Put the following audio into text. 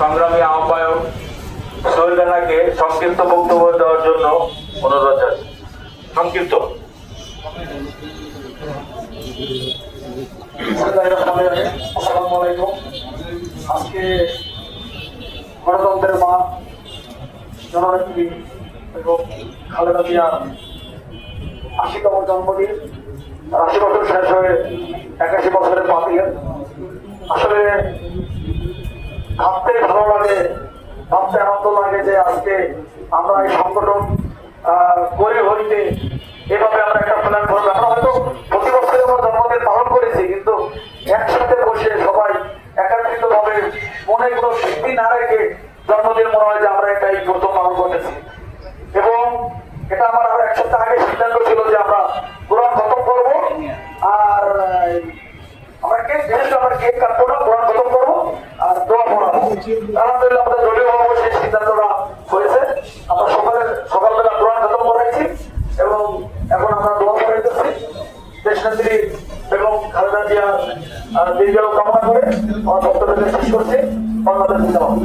সংগ্রামী আহ্বায়ক সোহেল রানাকে সংক্ষিপ্ত বক্তব্য দেওয়ার জন্য অনুরোধ জানাই। সংক্ষিপ্ত। আসসালামু আলাইকুম। আজকে গণতন্ত্রের মা জননেত্রী এবং খালেদা জিয়ার ৮০তম জন্মদিন। ৮০ বছর শেষ হয়ে ৮১ বছরের পা দিয়ে আসলে ভাবতে ভালো লাগে, ভাবতে আনন্দ লাগে যে আজকে আমরা এই সংগঠন করে হইতে এভাবে আমরা একটা প্ল্যাটফর্ম, আমরা হয়তো প্রতি বছরে আমরা জন্মদিন পালন করেছি, কিন্তু একসাথে বসে সবাই একাত্রিত ভাবে মনে কোনো স্মৃতি না রেখে জন্মদিন মনে হয় যে আমরা এটাই প্রথম পালন করেছি। এবং এটা আমার আরো ১ সপ্তাহ আগে সিদ্ধান্ত ছিল যে আমরা কোরআন খতম করবো, আর আমরা কেক কাটবো না, কোরআন খতম করবো আর দোয়া পড়াবো। আলহামদুলিল্লাহ আমাদের দলীয় ভাবে সেই সিদ্ধান্তটা হয়েছে। আমরা সকালবেলা কোরআন খতম করাইছি এবং এখন আমরা দোয়া পড়াইতেছি। দেশনেত্রী বেগম খালেদা জিয়া দীর্ঘায়ু কামনা করে আমার বক্তব্য শেষ করছি। বাংলাদেশ জিন্দাবাদ।